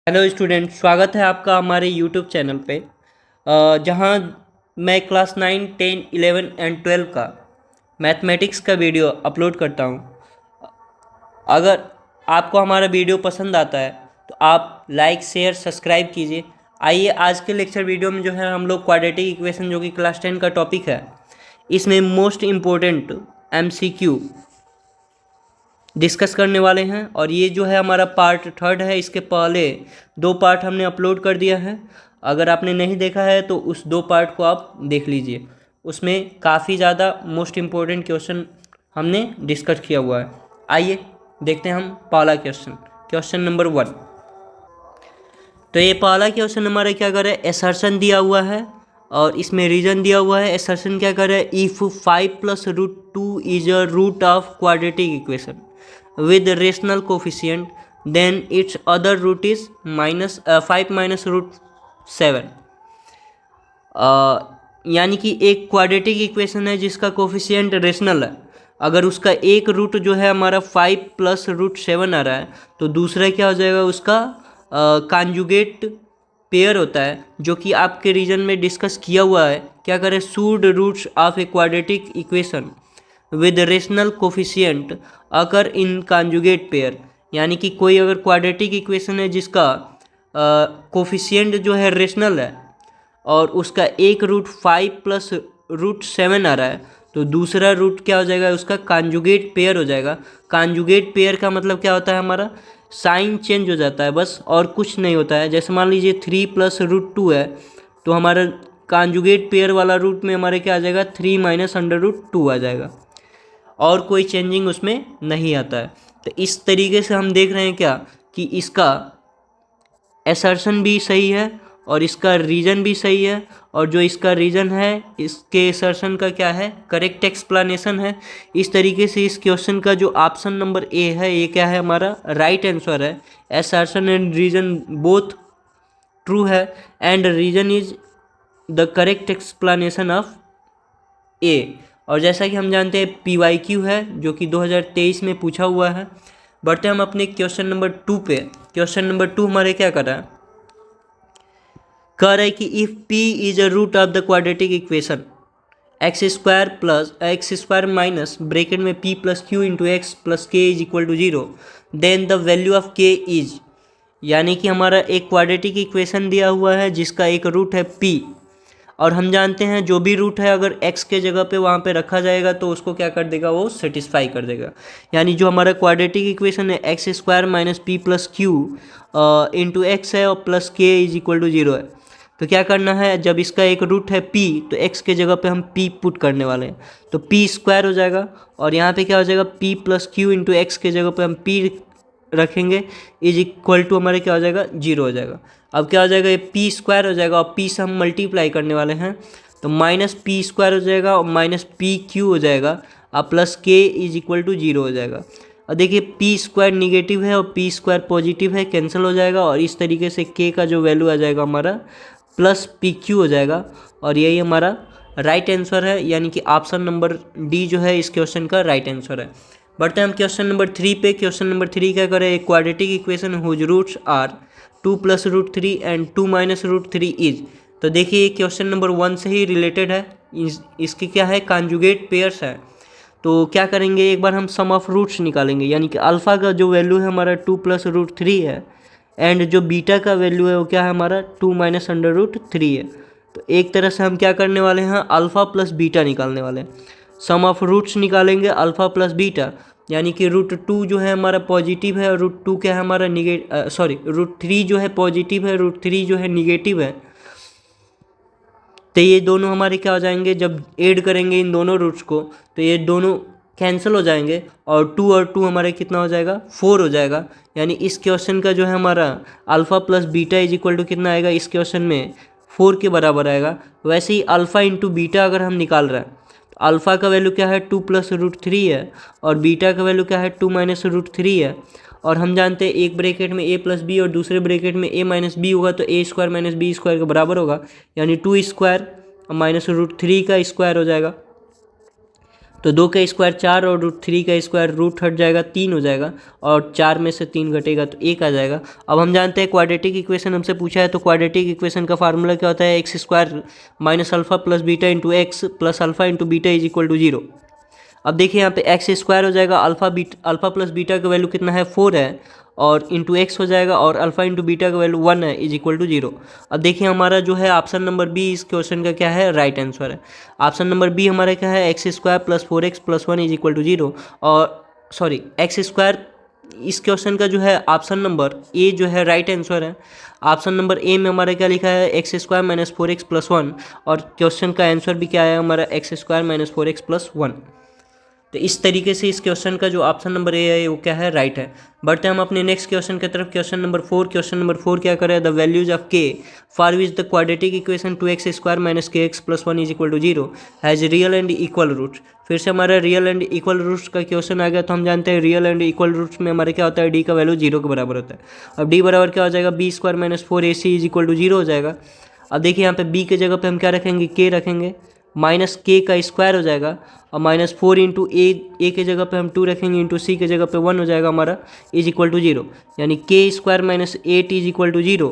Hello student, स्वागत है आपका हमारे यूट्यूब चैनल पे जहां मैं क्लास 9, 10, 11 एंड 12 का मैथमेटिक्स का वीडियो अपलोड करता हूं। अगर आपको हमारा वीडियो पसंद आता है तो आप लाइक, शेयर, सब्सक्राइब कीजिए। आइए आज के लेक्चर वीडियो में जो है हम लोग क्वाड्रेटिक इक्वेशन जो कि क्लास 10 का टॉपिक है, इसमें मोस्ट इम्पोर्टेंट MCQ डिस्कस करने वाले हैं। और ये जो है हमारा पार्ट 3 है। इसके पहले 2 पार्ट हमने अपलोड कर दिया है। अगर आपने नहीं देखा है तो उस 2 पार्ट को आप देख लीजिए। उसमें काफ़ी ज़्यादा मोस्ट इम्पोर्टेंट क्वेश्चन हमने डिस्कस किया हुआ है। आइए देखते हैं हम पहला क्वेश्चन नंबर 1। तो ये पहला क्वेश्चन हमारा क्या कर रहा है, एसर्शन दिया हुआ है और इसमें रीजन दिया हुआ है। एसर्शन क्या कर रहा है, if 5+√2 is a root of quadratic equation with rational coefficient then its other root is 5 minus root 7। यानी कि एक क्वाड्रेटिक इक्वेशन है जिसका कोफिशिएंट रेशनल है। अगर उसका एक रूट जो है हमारा 5+√7 आ रहा है तो दूसरा क्या हो जाएगा, उसका कॉन्जुगेट पेयर होता है, जो कि आपके रीजन में डिस्कस किया हुआ है। क्या करें, should roots of a quadratic equation with rational coefficient occur in conjugate pair. यानी कि कोई अगर क्वाड्रेटिक इक्वेशन है जिसका कोफिशिएंट जो है रेशनल है और उसका एक रूट 5+√7 आ रहा है तो दूसरा रूट क्या हो जाएगा, उसका कॉन्जुगेट पेयर हो जाएगा। कॉन्जुगेट पेयर का मतलब क्या होता है, हमारा साइन चेंज हो जाता है बस, और कुछ नहीं होता है। जैसे मान लीजिए 3+√2 है तो हमारा कॉन्जुगेट पेयर वाला रूट में हमारे क्या आ जाएगा, 3 - √2 आ जाएगा, और कोई चेंजिंग उसमें नहीं आता है। तो इस तरीके से हम देख रहे हैं क्या कि इसका एसर्शन भी सही है और इसका रीजन भी सही है, और जो इसका रीजन है इसके एसर्शन का क्या है, करेक्ट एक्सप्लेनेशन है। इस तरीके से इस क्वेश्चन का जो ऑप्शन नंबर ए है ये क्या है, हमारा राइट आंसर है। Assertion and reason both true है and reason is the correct explanation of A. और जैसा कि हम जानते हैं PYQ है जो कि 2023 में पूछा हुआ है। बढ़ते हम अपने क्वेश्चन नंबर 2 पे। क्वेश्चन नंबर 2 हमारे क्या कर रहा है, कह रहा है कि if P is a root of the quadratic equation x² minus bracket में P+Q into X plus k is equal to 0 then the value of k is. यानी कि हमारा एक क्वाड्रेटिक इक्वेशन दिया हुआ है जिसका एक रूट है P, और हम जानते हैं जो भी रूट है अगर x के जगह पे वहाँ पे रखा जाएगा तो उसको क्या कर देगा, वो सेटिस्फाई कर देगा। यानी जो हमारा क्वाड्रेटिक इक्वेशन है x² minus P+Q into X है और plus k is equal to 0 है। तो क्या करना है, जब इसका एक रूट है P तो x के जगह पे हम P पुट करने वाले हैं, तो P² हो जाएगा। और यहाँ पे क्या हो जाएगा, P+Q इंटू एक्स के जगह पे हम P रखेंगे इज इक्वल टू हमारे क्या हो जाएगा, 0 हो जाएगा। अब क्या हो जाएगा, ये P² हो जाएगा और P से हम मल्टीप्लाई करने वाले हैं तो -P² हो जाएगा और -PQ हो जाएगा और plus k is equal to 0 हो जाएगा। और देखिए P² निगेटिव है और P² पॉजिटिव है, कैंसिल हो जाएगा, और इस तरीके से k का जो वैल्यू आ जाएगा हमारा +PQ हो जाएगा। और यही हमारा राइट आंसर है, यानी कि ऑप्शन नंबर डी जो है इस क्वेश्चन का राइट आंसर है। बढ़ते हैं हम क्वेश्चन नंबर 3 पे। क्वेश्चन नंबर 3 क्या करें, एक quadratic equation whose roots are 2+√3 and 2 - √3 is. तो देखिए ये क्वेश्चन नंबर 1 से ही रिलेटेड है। इसके क्या है, कॉन्जुगेट पेयर्स है। तो क्या करेंगे, एक बार हम सम ऑफ रूट्स निकालेंगे। यानी कि अल्फ़ा का जो वैल्यू है हमारा 2+√3 है एंड जो बीटा का वैल्यू है वो क्या है, हमारा 2 - √3 है। तो एक तरह से हम क्या करने वाले हैं, अल्फ़ा प्लस बीटा निकालने वाले हैं। सम ऑफ रूट्स निकालेंगे अल्फ़ा प्लस बीटा, यानी कि √2 जो है हमारा पॉजिटिव है और √2 क्या है हमारा √3 जो है पॉजिटिव है, √3 जो है निगेटिव है। तो ये दोनों हमारे क्या हो जाएंगे, जब ऐड करेंगे इन दोनों रूट्स को तो ये दोनों कैंसिल हो जाएंगे और 2 और 2 हमारे कितना हो जाएगा, 4 हो जाएगा। यानी इस क्वेश्चन का जो है हमारा alpha plus beta is equal to कितना आएगा, इस क्वेश्चन में 4 के बराबर आएगा। वैसे ही अल्फ़ा इंटू बीटा अगर हम निकाल रहे हैं तो अल्फ़ा का वैल्यू क्या है, 2+√3 है, और बीटा का वैल्यू क्या है, 2 - √3 है। और हम जानते हैं एक ब्रैकेट में a+b और दूसरे ब्रैकेट में a-b होगा तो a² - b² के बराबर होगा, यानी 2² - √3 का स्क्वायर हो जाएगा। तो 2 का स्क्वायर 4 और √3 का स्क्वायर रूट हट जाएगा 3 हो जाएगा और 4 में से 3 घटेगा तो 1 आ जाएगा। अब हम जानते हैं क्वाड्रेटिक इक्वेशन हमसे पूछा है, तो क्वाड्रेटिक इक्वेशन का फार्मूला क्या होता है, X square minus alpha plus beta into X plus alpha into beta is equal to 0। अब देखिए यहाँ पे एक्स स्क्वायर हो जाएगा, अल्फा प्लस बीटा का वैल्यू कितना है 4 है और इंटू एक्स हो जाएगा और अल्फा इंटू बीटा का वैल्यू 1 है इज इक्वल टू 0। अब देखिए हमारा जो है ऑप्शन नंबर बी इस क्वेश्चन का क्या है, राइट आंसर है। ऑप्शन नंबर बी हमारा क्या है, X square plus 4x plus 1 is equal to 0 और सॉरी एक्स स्क्वायर इस क्वेश्चन का जो है ऑप्शन नंबर ए जो है राइट आंसर है। ऑप्शन नंबर ए में हमारा क्या लिखा है, X square minus 4x plus 1 और क्वेश्चन का आंसर भी क्या है हमारा x square minus 4x plus 1। तो इस तरीके से इस क्वेश्चन का जो ऑप्शन नंबर ए है वो क्या है, राइट है। बढ़ते हम अपने नेक्स्ट क्वेश्चन की तरफ। क्वेश्चन नंबर 4 क्या करे, the values of K for which the quadratic equation 2x square minus K X plus 1 is equal to 0 has real and equal roots. फिर से हमारा रियल एंड इक्वल रूट्स का question आ गया। तो हम जानते हैं रियल एंड इक्वल रूट्स में हमारे क्या होता है, डी का वैल्यू 0 के बराबर होता है। अब डी बराबर क्या हो जाएगा, B square minus 4ac is equal to 0 हो जाएगा। अब देखिए यहाँ पे बी के जगह पे हम क्या रखेंगे, के रखेंगे, माइनस के का स्क्वायर हो जाएगा और माइनस 4 इंटू ए के जगह पे हम 2 रखेंगे इंटू सी के जगह पे 1 हो जाएगा हमारा इज इक्वल टू 0। यानी K square minus 8 is equal to 0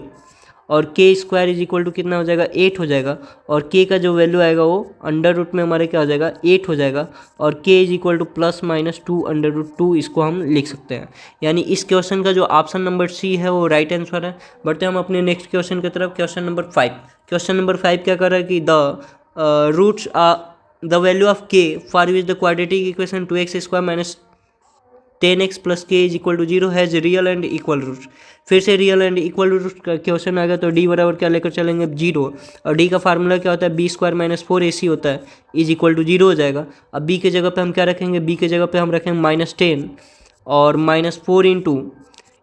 और के स्क्वायर इज इक्वल टू कितना हो जाएगा, 8 हो जाएगा और के का जो वैल्यू आएगा वो अंडर रूट में हमारे क्या हो जाएगा, 8 हो जाएगा और K is equal to plus minus 2 under root 2 इसको हम लिख सकते हैं। यानी इस क्वेश्चन का जो ऑप्शन नंबर सी है वो राइट आंसर है। बढ़ते हम अपने नेक्स्ट क्वेश्चन की तरफ। क्वेश्चन नंबर 5 क्या कर रहा है कि the roots the value of K for which the quadratic equation 2x square minus 10x plus K is equal to 0 has real and equal roots. फिर से रियल एंड इक्वल रूट्स का question आ गया। तो डी बराबर क्या लेकर चलेंगे, 0 और डी का फार्मूला क्या होता है, बी स्क्वायर माइनस 4ac होता है इज इक्वल टू 0 हो जाएगा। अब बी के जगह पे हम क्या रखेंगे, बी के जगह पे हम रखेंगे माइनस 10 और माइनस 4 इंटू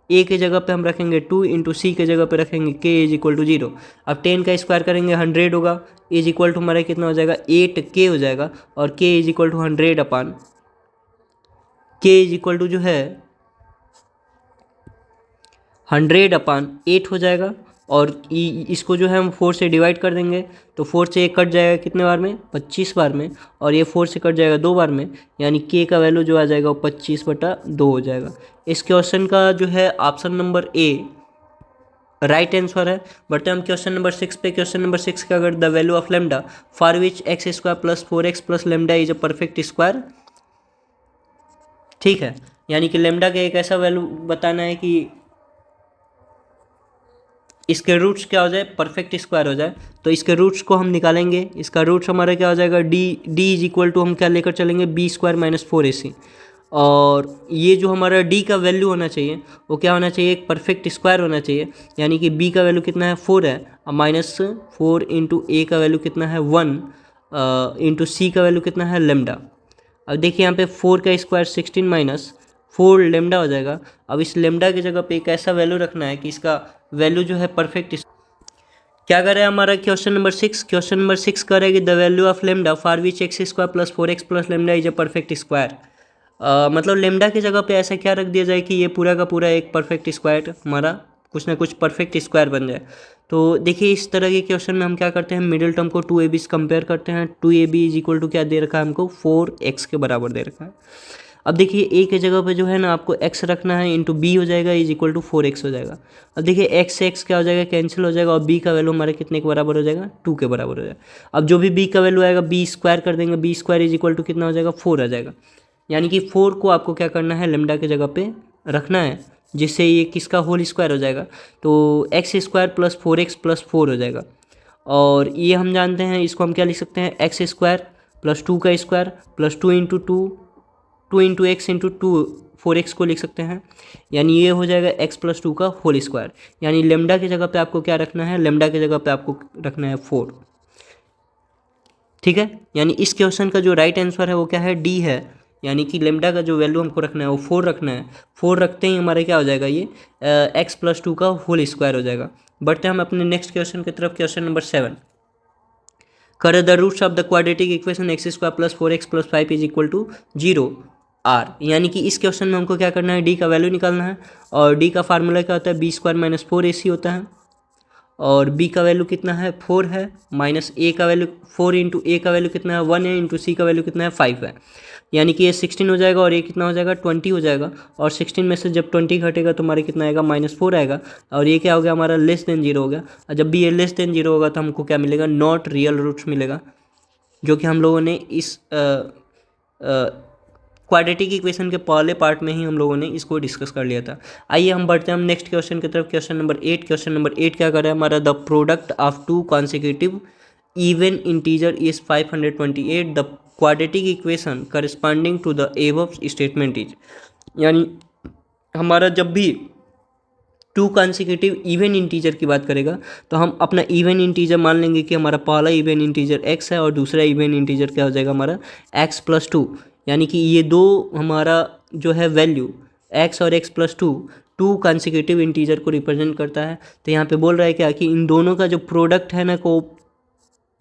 ए के जगह पे हम रखेंगे 2 इंटू सी के जगह पे रखेंगे के इज इक्वल टू 0। अब 10 का स्क्वायर करेंगे 100 होगा इज इक्वल टू हमारा कितना हो जाएगा, 8k हो जाएगा और के इज इक्वल टू 100 अपान के इज इक्वल टू जो है 100 अपान 8 हो जाएगा और इसको जो है हम 4 से डिवाइड कर देंगे तो 4 से 1 कट जाएगा कितने बार में, 25 बार में और ये 4 से कट जाएगा 2 बार में। यानी के का वैल्यू जो आ जाएगा वो 25/2 हो जाएगा। इस क्वेश्चन का जो है ऑप्शन नंबर ए राइट आंसर है। बढ़ते हम क्वेश्चन नंबर 6 पे। क्वेश्चन नंबर 6 का अगर the value of lambda for which x square plus 4x plus lambda is a perfect square. ठीक है, यानी कि लेमडा का एक ऐसा वैल्यू बताना है कि इसके रूट्स क्या हो जाए, परफेक्ट स्क्वायर हो जाए। तो इसके रूट्स को हम निकालेंगे। इसका रूट्स हमारा क्या हो जाएगा, डी इज इक्वल टू हम क्या लेकर चलेंगे, बी स्क्वायर माइनस 4ac और ये जो हमारा डी का वैल्यू होना चाहिए वो क्या होना चाहिए, एक परफेक्ट स्क्वायर होना चाहिए। यानी कि बी का वैल्यू कितना है 4 है और माइनस 4 इंटू ए का वैल्यू कितना है 1 इंटू सी का वैल्यू कितना है लेमडा। अब देखिए यहाँ पे 4 का स्क्वायर 16 माइनस 4 लेमडा हो जाएगा। अब इस लेमडा की जगह पे एक ऐसा वैल्यू रखना है कि इसका वैल्यू जो है परफेक्ट। क्या कर रहा है हमारा क्वेश्चन नंबर 6। क्वेश्चन नंबर 6 करेगी the value of lambda for which x square plus 4x plus lambda is a perfect square. मतलब लेमडा की जगह पे ऐसा क्या रख दिया जाए कि ये पूरा का पूरा एक परफेक्ट स्क्वायर हमारा कुछ ना कुछ परफेक्ट स्क्वायर बन जाए। तो देखिए इस तरह के क्वेश्चन में हम क्या करते हैं, मिडिल टर्म को 2ab से कंपेयर करते हैं। 2ab इज इक्वल टू क्या दे रखा है हमको, 4x के बराबर दे रखा है। अब देखिए a के जगह पे जो है ना आपको x रखना है इंटू बी हो जाएगा इज इक्वल टू 4x हो जाएगा। अब देखिए x से x क्या हो जाएगा, कैंसिल हो जाएगा और b का वैल्यू हमारे कितने के बराबर हो जाएगा, 2 के बराबर हो जाएगा। अब जो भी b का वैल्यू आएगा b स्क्वायर कर देंगे, b square is equal to कितना हो जाएगा, 4 आ जाएगा। यानी कि 4 को आपको क्या करना है, लेमडा की जगह पे रखना है जिससे ये किसका होल स्क्वायर हो जाएगा। तो x square plus 4x plus 4 हो जाएगा और ये हम जानते हैं इसको हम क्या लिख सकते हैं, एक्स स्क्वायर प्लस 2 का square plus 2 into x into 4x को लिख सकते हैं। यानी ये हो जाएगा x प्लस 2 का होल स्क्वायर। यानी लेमडा की जगह पे आपको क्या रखना है, लेमडा की जगह पे आपको रखना है 4। ठीक है, यानी इस क्वेश्चन का जो राइट आंसर है वो क्या है, डी है। यानी कि लेमडा का जो वैल्यू हमको रखना है वो 4 रखना है। 4 रखते ही हमारे क्या हो जाएगा, ये x प्लस 2 का होल स्क्वायर हो जाएगा। बढ़ते हम अपने नेक्स्ट क्वेश्चन की तरफ। क्वेश्चन नंबर 7 कर the roots of the quadratic equation X square plus 4x plus 5 is equal to 0 are. यानी कि इस क्वेश्चन में हमको क्या करना है, डी का वैल्यू निकालना है और डी का फार्मूला क्या होता है, बी स्क्वायर माइनस 4ac होता है और b का वैल्यू कितना है 4 है माइनस a का वैल्यू 4 इंटू ए का वैल्यू कितना है 1 है इंटू सी का वैल्यू कितना है 5 है। यानी कि ये 16 हो जाएगा और ये कितना हो जाएगा 20 हो जाएगा, और 16 में से जब 20 घटेगा तो हमारे कितना आएगा -4 आएगा, और ये क्या हो गया हमारा लेस देन 0 हो गया। और जब भी ये लेस देन 0 होगा तो हमको क्या मिलेगा, नॉट रियल रूट्स मिलेगा, जो कि हम लोगों ने इस क्वाड्रेटिक इक्वेशन के पहले पार्ट में ही हम लोगों ने इसको डिस्कस कर लिया था। आइए हम बढ़ते हैं हम नेक्स्ट क्वेश्चन की तरफ। Question number 8। क्वेश्चन नंबर 8 क्या कर रहा है हमारा, the product of two consecutive even integer is 528, the quadratic equation corresponding to the above statement is. यानी हमारा जब भी टू कॉन्सिक्यूटिव इवन इंटीजर की बात करेगा तो हम अपना इवन इंटीजर मान लेंगे कि हमारा पहला इवन इंटीजर x है और दूसरा इवन इंटीजर क्या हो जाएगा हमारा x+2। यानी कि ये दो हमारा जो है वैल्यू x और x+2 टू कॉन्सिक्यूटिव इंटीजर को रिप्रेजेंट करता है। तो यहाँ पे बोल रहा है क्या कि इन दोनों का जो प्रोडक्ट है ना, को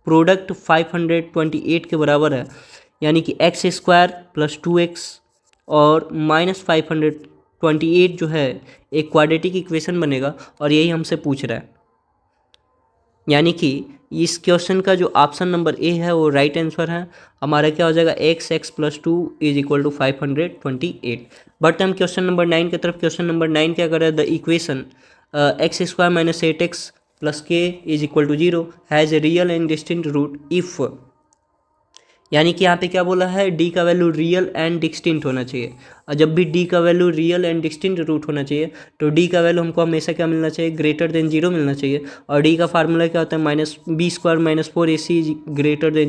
प्रोडक्ट 528 के बराबर है, यानी कि x² + 2x और -528 जो है एक क्वाड्रेटिक इक्वेशन बनेगा, और यही हमसे पूछ रहा है। यानी कि इस क्वेश्चन का जो ऑप्शन नंबर ए है वो राइट आंसर है। हमारा क्या हो जाएगा, x+2 = 528। बट हम क्वेश्चन नंबर 9 की तरफ। क्वेश्चन नंबर 9 क्या कर रहा है, the equation x² - 8x + k = 0 has a real and distinct root if. यानी कि यहाँ पे क्या बोला है, डी का वैल्यू रियल एंड डिस्टिंक्ट होना चाहिए, और जब भी डी का value real and distinct root होना चाहिए तो डी का वैल्यू हमको हमेशा क्या मिलना चाहिए, >0 मिलना चाहिए। और डी का फार्मूला क्या होता है, -b² - 4ac >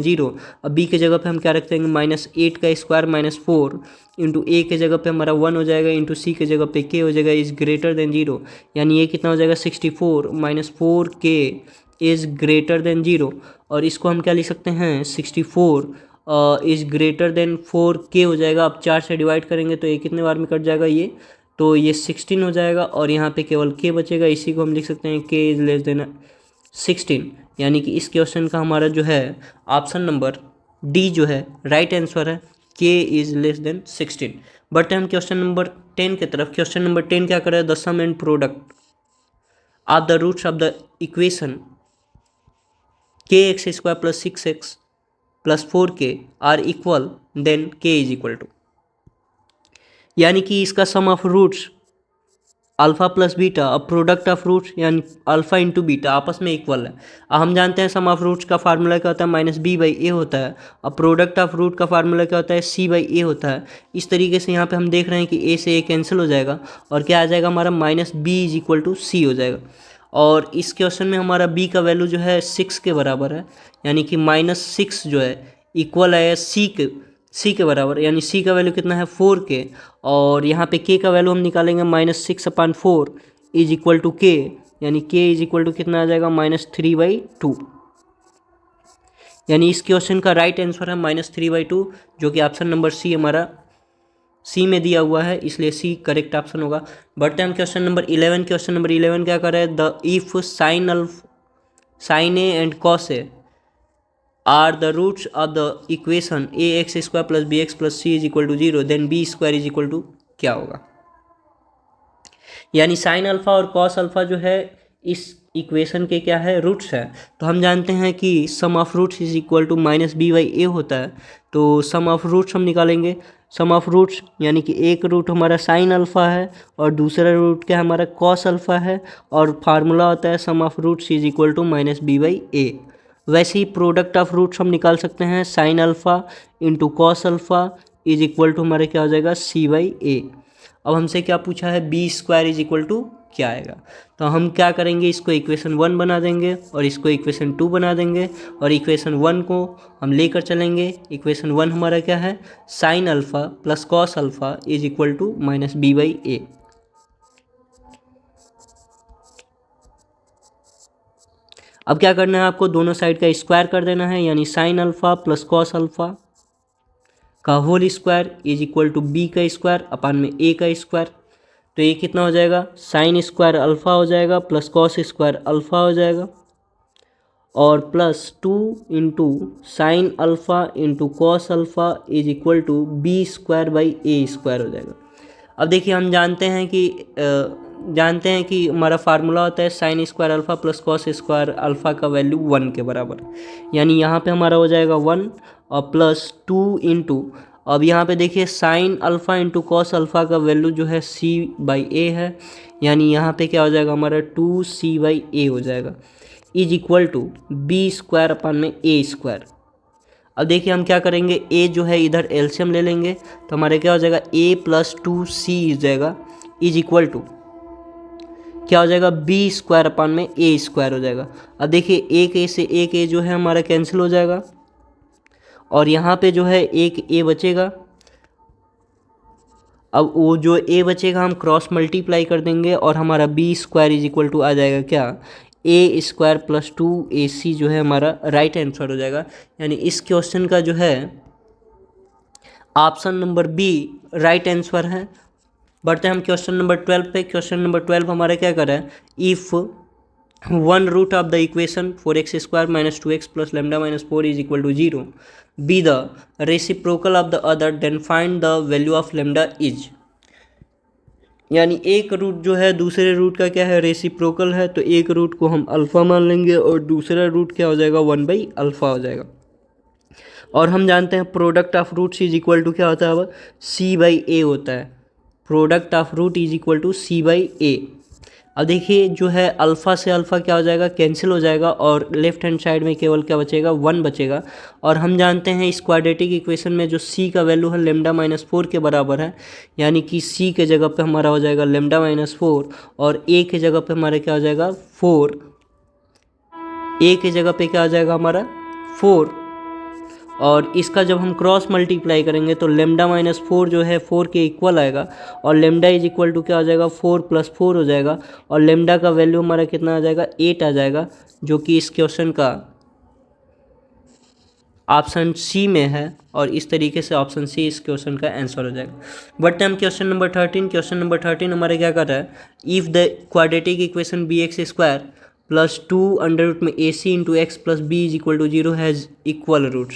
0। अब बी के जगह पे हम क्या रख देंगे, -8 का स्क्वायर -4 इंटू ए के जगह पे हमारा 1 हो जाएगा, इंटू सी के जगह पे के हो जाएगा इज >0। यानी ये कितना हो जाएगा, 64 - 4k इज़ >0। और इसको हम क्या लिख सकते हैं, 64 इज़ >4k हो जाएगा। अब 4 से डिवाइड करेंगे तो ये कितने बार में कट जाएगा, ये तो ये 16 हो जाएगा, और यहाँ पे केवल k बचेगा। इसी को हम लिख सकते हैं k इज़ लेस देन 16। यानी कि इस क्वेश्चन का हमारा जो है ऑप्शन नंबर डी जो है राइट आंसर है, k is less than 16। But हम क्वेश्चन नंबर 10 की तरफ। क्वेश्चन नंबर 10 क्या कर रहा है, the sum and product of the roots of the equation kx² + 6x + 4k are equal, then k = यानी कि इसका sum of roots alpha + beta और प्रोडक्ट ऑफ रूट्स यानी अल्फ़ा इंटू बीटा आपस में इक्वल है। अब हम जानते हैं सम ऑफ रूट्स का फार्मूला क्या होता है, -b/a होता है, और प्रोडक्ट ऑफ रूट का फार्मूला क्या होता है, c/a होता है। इस तरीके से यहाँ पे हम देख रहे हैं कि a से a कैंसिल हो जाएगा, और क्या आ जाएगा हमारा -b = c हो जाएगा। और इस क्वेश्चन में हमारा b का वैल्यू जो है 6 के बराबर है, यानी कि -6 जो है इक्वल है c के बराबर, यानी c का वैल्यू कितना है 4k, और यहाँ पे k का वैल्यू हम निकालेंगे -6/4 = k, यानी k = कितना आ जाएगा, -3/2। यानी इस क्वेश्चन का राइट आंसर है -3/2, जो कि ऑप्शन नंबर सी हमारा सी में दिया हुआ है, इसलिए सी करेक्ट ऑप्शन होगा। बढ़ते हम क्वेश्चन नंबर 11। क्वेश्चन नंबर 11 क्या कर रहा है, the if sin a and cos a are the roots of the equation ax² + bx + c = 0, then b² = क्या होगा। यानी साइन अल्फ़ा और कॉस अल्फ़ा जो है इस इक्वेशन के क्या है, रूट्स है। तो हम जानते हैं कि sum of roots is equal to -b/a होता है, तो सम ऑफ रूट्स हम निकालेंगे। सम ऑफ रूट्स यानी कि एक रूट हमारा साइन अल्फ़ा है और दूसरा रूट क्या हमारा कॉस अल्फ़ा है, और फार्मूला होता है sum of roots is equal to -b/a। वैसे ही प्रोडक्ट ऑफ रूट्स हम निकाल सकते हैं, sine alpha into cos alpha is equal to हमारे क्या हो जाएगा, c/a। अब हमसे क्या पूछा है, b² = क्या आएगा। तो हम क्या करेंगे, इसको इक्वेशन 1 बना देंगे और इसको इक्वेशन 2 बना देंगे, और इक्वेशन 1 को हम लेकर चलेंगे। इक्वेशन 1 हमारा क्या है, sine alpha + cos alpha is equal to -b/a। अब क्या करना है आपको, दोनों साइड का स्क्वायर कर देना है, यानी साइन अल्फ़ा + कॉस अल्फ़ा का whole square is equal to b का स्क्वायर अपान में a का स्क्वायर। तो ये कितना हो जाएगा, साइन स्क्वायर अल्फ़ा हो जाएगा प्लस कॉस स्क्वायर अल्फ़ा हो जाएगा, और +2 into sine alpha into cos alpha is equal to b²/a² हो जाएगा। अब देखिए हम जानते हैं कि हमारा फार्मूला होता है sine square alpha plus cos square alpha का वैल्यू 1 के बराबर, यानी यहाँ पे हमारा हो जाएगा 1 और +2 इंटू अब यहाँ पे देखिए sign alpha into cos alpha का वैल्यू जो है c/a है, यानी यहाँ पे क्या हो जाएगा हमारा 2c/a हो जाएगा, is equal to B square upon में ए स्क्वायर। अब देखिए हम क्या करेंगे, a जो है इधर एलसीएम ले लेंगे तो हमारे क्या हो जाएगा a प्लस 2c हो जाएगा, इज इक्वल टू क्या हो जाएगा बी स्क्वायर अपन में ए स्क्वायर हो जाएगा। अब देखिए एक ए से एक ए जो है हमारा कैंसिल हो जाएगा और यहाँ पे जो है एक ए बचेगा। अब वो जो ए बचेगा हम क्रॉस मल्टीप्लाई कर देंगे और हमारा B square is equal to आ जाएगा क्या, ए स्क्वायर प्लस 2ac जो है हमारा राइट आंसर हो जाएगा। यानी इस क्वेश्चन का जो है option number B right answer है। बढ़ते हैं हम क्वेश्चन नंबर 12 पे। क्वेश्चन नंबर 12 हमारा क्या कर रहा है, if one root of the equation 4x square minus 2x plus lambda minus 4 is equal to 0 be the reciprocal of the other then find the value of lambda is. यानी एक root जो है दूसरे रूट का क्या है reciprocal है, तो एक रूट को हम अल्फ़ा मान लेंगे और दूसरा रूट क्या हो जाएगा 1/अल्फ़ा हो जाएगा। और हम जानते हैं product of roots is equal to क्या होता है, अब c/a होता है। Product of root is equal to c/a। अब देखिए जो है अल्फ़ा से अल्फ़ा क्या हो जाएगा कैंसिल हो जाएगा और लेफ्ट हैंड साइड में केवल क्या बचेगा 1 बचेगा। और हम जानते हैं इस क्वाड्रेटिक इक्वेशन में जो c का वैल्यू है लेमडा माइनस 4 के बराबर है, यानी कि c के जगह पे हमारा हो जाएगा लेमडा माइनस 4 और a के जगह पे हमारा क्या हो जाएगा 4, a के जगह पे क्या हो जाएगा हमारा 4। और इसका जब हम क्रॉस मल्टीप्लाई करेंगे तो लेमडा माइनस 4 जो है 4 के इक्वल आएगा और लेमडा इज इक्वल टू क्या हो जाएगा 4 प्लस 4 हो जाएगा और लेमडा का वैल्यू हमारा कितना आ जाएगा 8 आ जाएगा, जो कि इस क्वेश्चन का ऑप्शन सी में है। और इस तरीके से ऑप्शन सी इस क्वेश्चन का आंसर हो जाएगा। बट हम क्वेश्चन नंबर 13। क्वेश्चन नंबर 13 हमारे क्या कर रहा है, if the quadratic equation B X square plus 2 under root में A C into X plus B is equal to 0 has equal roots.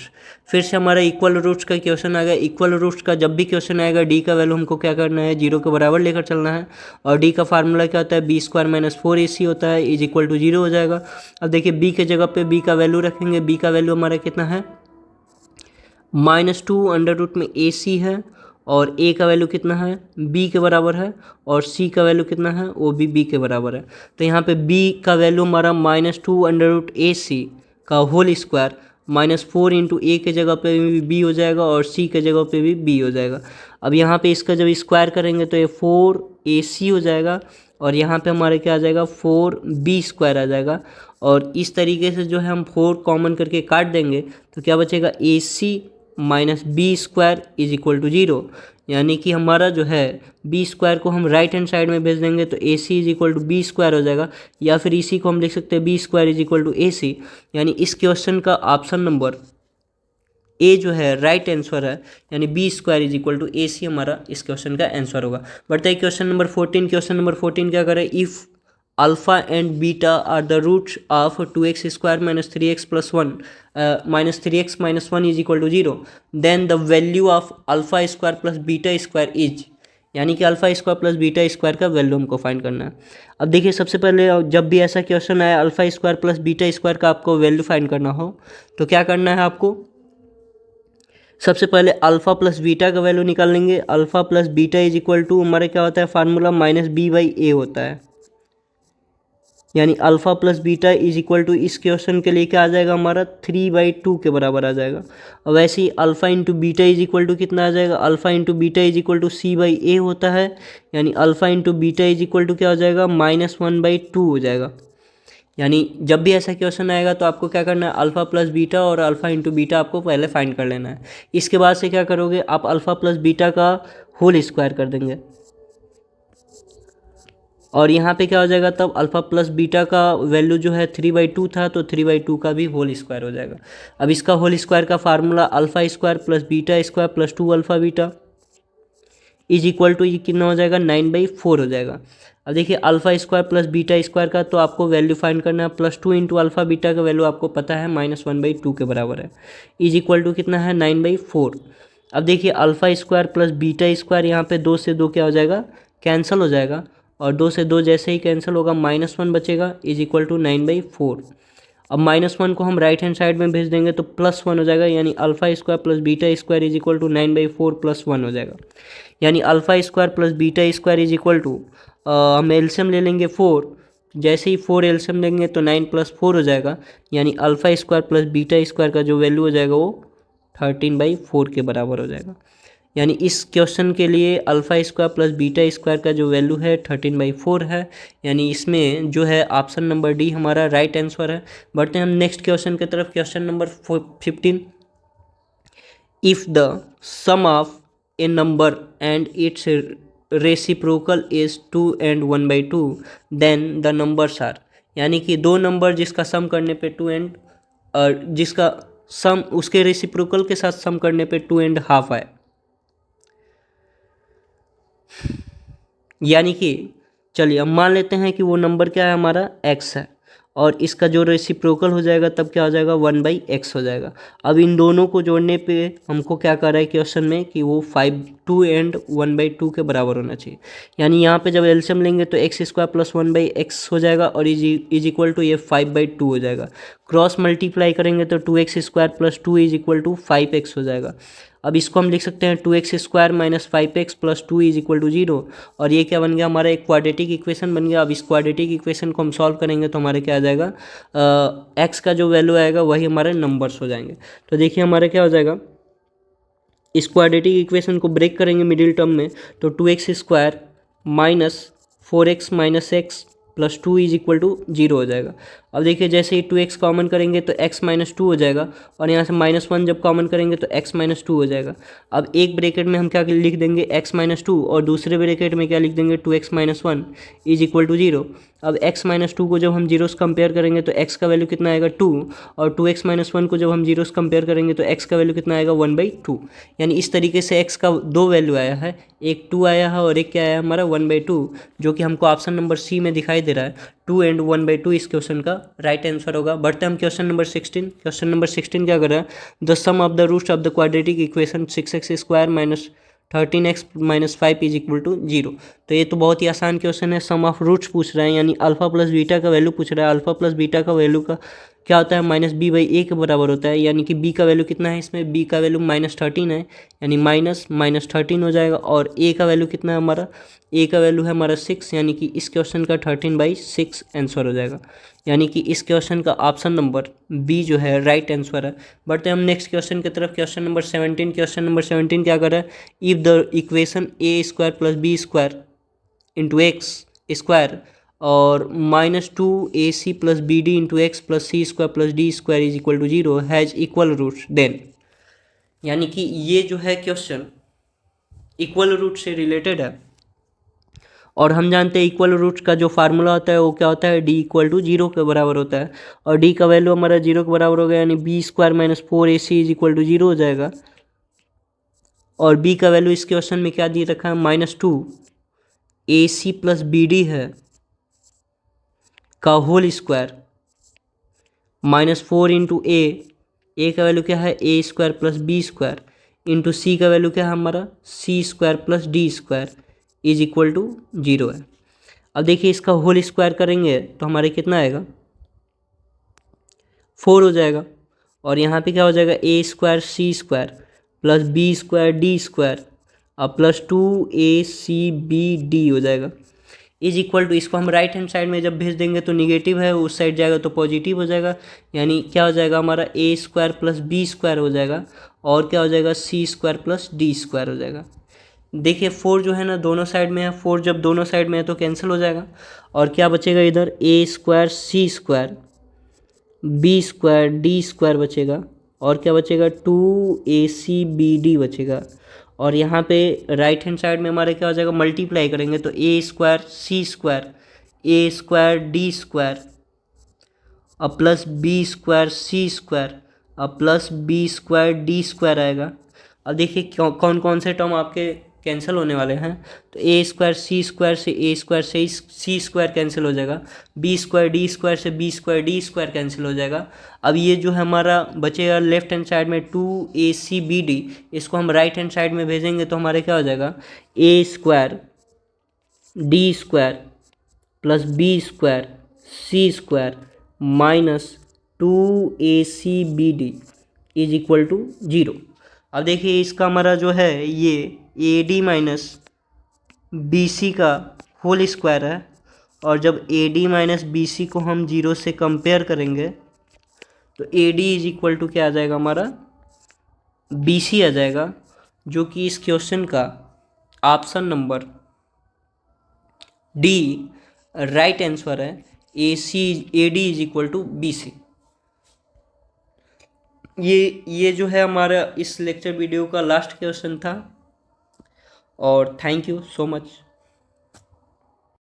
फिर से हमारा इक्वल रूट्स का क्वेश्चन आ गया। इक्वल रूट्स का जब भी क्वेश्चन आएगा डी का वैल्यू हमको क्या करना है 0 के बराबर लेकर चलना है। और डी का फार्मूला क्या होता है बी स्क्वायर माइनस 4ac होता है, इज इक्वल टू 0 हो जाएगा। अब देखिए बी के जगह पे बी का वैल्यू रखेंगे, बी का वैल्यू हमारा कितना है -2 अंडर रूट में ac है और a का वैल्यू कितना है b के बराबर है और c का वैल्यू कितना है वो भी b के बराबर है। तो यहाँ पे b का वैल्यू हमारा -2 अंडर रूट ac का होल स्क्वायर -4 इंटू a के जगह पे भी b हो जाएगा और c के जगह पे भी b हो जाएगा। अब यहाँ पे इसका जब स्क्वायर करेंगे तो ये 4ac हो जाएगा और यहाँ पे हमारे क्या आ जाएगा 4b स्क्वायर आ जाएगा। और इस तरीके से जो है हम 4 कॉमन करके काट देंगे तो क्या बचेगा ac minus B square is equal to 0। यानी कि हमारा जो है बी स्क्वायर को हम राइट हैंड साइड में भेज देंगे तो A C is equal to B square हो जाएगा, या फिर इसी को हम लिख सकते हैं B square is equal to A C. यानी इस क्वेश्चन का ऑप्शन नंबर ए जो है राइट आंसर है, यानी B square is equal to A C हमारा इस क्वेश्चन का आंसर होगा। बढ़ते हैं क्वेश्चन नंबर 14। क्वेश्चन नंबर 14 क्या करें, if alpha and beta are the roots of 2x square minus 3x plus 1 minus 3x minus 1 is equal to 0 then the value of alpha square plus beta square is. यानी कि alpha square plus beta square का value हमको find करना है। अब देखिए सबसे पहले जब भी ऐसा क्वेश्चन आए alpha square plus beta square का आपको वैल्यू फाइंड करना हो तो क्या करना है आपको, सबसे पहले अल्फ़ा प्लस बीटा का वैल्यू निकाल लेंगे। Alpha plus beta is equal to हमारे क्या होता है फार्मूला -b/a होता है, यानी alpha plus beta is equal to इस क्वेश्चन के लिए क्या आ जाएगा हमारा 3/2 के बराबर आ जाएगा। और वैसे ही alpha into beta is equal to कितना आ जाएगा, alpha into beta is equal to c/a होता है, यानी alpha into beta is equal to क्या हो जाएगा -1/2 हो जाएगा। यानी जब भी ऐसा क्वेश्चन आएगा तो आपको क्या करना है अल्फ़ा प्लस बीटा और अल्फ़ा इंटू बीटा आपको पहले फाइंड कर लेना है। इसके बाद से क्या करोगे आप अल्फ़ा प्लस बीटा का होल स्क्वायर कर देंगे और यहाँ पे क्या हो जाएगा तब अल्फ़ा प्लस बीटा का वैल्यू जो है 3/2 था तो 3/2 का भी होल स्क्वायर हो जाएगा। अब इसका होल स्क्वायर का formula alpha square plus beta square plus 2 alpha beta is equal to ये कितना हो जाएगा 9/4 हो जाएगा। अब देखिए alpha square plus beta square का तो आपको वैल्यू फाइंड करना है, +2 इंटू अल्फ़ा बीटा का वैल्यू आपको पता है -1/2 के बराबर है, इज इक्वल टू कितना है 9/4। अब देखिए alpha square plus beta square यहाँ पे 2 से 2 क्या हो जाएगा कैंसिल हो जाएगा और 2 से 2 जैसे ही कैंसिल होगा -1 बचेगा इज इक्वल टू 9/4। अब -1 को हम राइट हैंड साइड में भेज देंगे तो +1 हो जाएगा, यानी alpha square plus beta square is equal to 9/4 + 1 हो जाएगा। यानी alpha square plus beta square is equal to, हम एलसीएम ले लेंगे 4, जैसे ही 4 एलसीएम लेंगे तो 9 + 4 हो जाएगा, यानी alpha square plus beta square का जो वैल्यू हो जाएगा वो 13/4 के बराबर हो जाएगा। यानी इस क्वेश्चन के लिए alpha square plus beta square का जो वैल्यू है 13/4 है, यानी इसमें जो है ऑप्शन नंबर डी हमारा राइट आंसर है। बढ़ते हैं हम नेक्स्ट क्वेश्चन की तरफ। Question number 15, if the sum of a number and its reciprocal is 2 and 1/2 then the numbers are, यानी कि दो नंबर जिसका सम करने पे 2 and जिसका सम उसके रेसिप्रोकल के साथ सम करने पे 2 and हाफ आए, यानी कि चलिए अब मान लेते हैं कि वो नंबर क्या है हमारा x है, और इसका जो रेसिप्रोकल हो जाएगा तब क्या हो जाएगा 1/x हो जाएगा। अब इन दोनों को जोड़ने पे हमको क्या कर रहा है क्वेश्चन में कि वो 2 and 1/2 के बराबर होना चाहिए, यानी यहाँ पे जब एलसीएम लेंगे तो x² + 1/x हो जाएगा और इज इक्वल टू ये 5/2 हो जाएगा। क्रॉस मल्टीप्लाई करेंगे तो 2x² + 2 is equal to 5x हो जाएगा। अब इसको हम लिख सकते हैं 2x² - 5x + 2 is equal to 0, और ये क्या बन गया हमारा एक क्वाड्रेटिक इक्वेशन बन गया। अब इस क्वाड्रेटिक इक्वेशन को हम सॉल्व करेंगे तो हमारे क्या आ जाएगा, x का जो वैल्यू आएगा वही हमारे नंबर्स हो जाएंगे। तो देखिए हमारे क्या हो जाएगा, इस क्वाड्रेटिक इक्वेशन को ब्रेक करेंगे मिडिल टर्म में तो 2x² - 4x - x + 2 is equal to 0 हो जाएगा। अब देखिए जैसे ही 2x कॉमन करेंगे तो x - 2 हो जाएगा, और यहाँ से -1 जब कॉमन करेंगे तो x - 2 हो जाएगा। अब एक ब्रैकेट में हम क्या लिख देंगे x - 2, और दूसरे ब्रैकेट में क्या लिख देंगे 2x - 1 इज इक्वल टू 0। अब x - 2 को जब हम जीरो से कंपेयर करेंगे तो x का वैल्यू कितना आएगा 2, और 2x - 1 को जब हम जीरो से कंपेयर करेंगे तो x का वैल्यू कितना आएगा 1/2। यानी इस तरीके से x का दो वैल्यू आया है, एक 2 आया है और एक क्या आया हमारा 1/2, जो कि हमको ऑप्शन नंबर सी में दिखाई दे रहा है। 2 and 1/2 इस क्वेश्चन का राइट आंसर होगा। बढ़ते हैं हम क्वेश्चन नंबर 16। क्वेश्चन नंबर 16 क्या कर रहा है, the sum of the roots of the quadratic equation 6x² - 13x - 5 is equal to 0। तो ये तो बहुत ही आसान क्वेश्चन है, सम ऑफ रूट्स पूछ रहे हैं, यानी अल्फा प्लस बीटा का वैल्यू पूछ रहा है। अल्फा प्लस बीटा का वैल्यू का क्या होता है -b/a के बराबर होता है, यानी कि b का वैल्यू कितना है इसमें, b का वैल्यू -13 है, यानी -13 हो जाएगा, और a का वैल्यू कितना है हमारा, a का वैल्यू है हमारा 6, यानी कि इस क्वेश्चन का 13/6 आंसर हो जाएगा। यानी कि इस क्वेश्चन का ऑप्शन नंबर बी जो है राइट आंसर है। बढ़ते हैं हम नेक्स्ट क्वेश्चन की तरफ। Question number 17। क्वेश्चन नंबर 17 क्या कर रहा है, if the equation a² + b² × x² और -2ac + bd × x + c² + d² is equal to 0 has equal roots then, यानी कि ये जो है क्वेश्चन इक्वल रूट से रिलेटेड है, और हम जानते हैं इक्वल रूट्स का जो फार्मूला होता है वो क्या होता है, d = 0 के बराबर होता है, और d का वैल्यू हमारा 0 के बराबर हो गया, यानी b² - 4ac is equal to 0 हो जाएगा। और b का वैल्यू इस क्वेश्चन में क्या दिए रखा है, -2ac + bd है का होल स्क्वायर -4 × a का वैल्यू क्या है a² + b² इंटू c का वैल्यू क्या है हमारा c² + d² is equal to 0 है। अब देखिए इसका होल स्क्वायर करेंगे तो हमारे कितना आएगा 4 हो जाएगा, और यहाँ पे क्या हो जाएगा a² c² + b² d² और +2acbd हो जाएगा इज इक्वल टू, इसको हम राइट हैंड साइड में जब भेज देंगे तो निगेटिव है, उस साइड जाएगा तो पॉजिटिव हो जाएगा, यानी क्या हो जाएगा हमारा a² + b² हो जाएगा, और क्या हो जाएगा c² + d² हो जाएगा। देखिए 4 जो है ना दोनों साइड में है, 4 जब दोनों साइड में है तो कैंसिल हो जाएगा, और क्या बचेगा इधर a² c² b² d² बचेगा, और क्या बचेगा 2acbd बचेगा, और यहाँ पे राइट हैंड साइड में हमारे क्या हो जाएगा मल्टीप्लाई करेंगे तो a² c² a² d² और प्लस b² c² और प्लस b² d² आएगा। अब देखिए कौन कौन से टर्म आपके कैंसिल होने वाले हैं, तो a² c² से a² से c² कैंसिल हो जाएगा, b² d² से b² d² कैंसिल हो जाएगा। अब ये जो है हमारा बचेगा लेफ्ट हैंड साइड में 2acbd, इसको हम राइट हैंड साइड में भेजेंगे तो हमारे क्या हो जाएगा a² d² + b² c² 2ACBD is equal to 0। अब देखिए इसका हमारा जो है ये AD माइनस BC का होल स्क्वायर है, और जब AD माइनस BC को हम 0 से कंपेयर करेंगे तो AD इज इक्वल टू क्या आ जाएगा हमारा BC आ जाएगा, जो कि इस क्वेश्चन का option number D right answer है। AD is equal to BC। ये जो है हमारा इस लेक्चर वीडियो का लास्ट क्वेश्चन था, और थैंक यू सो मच।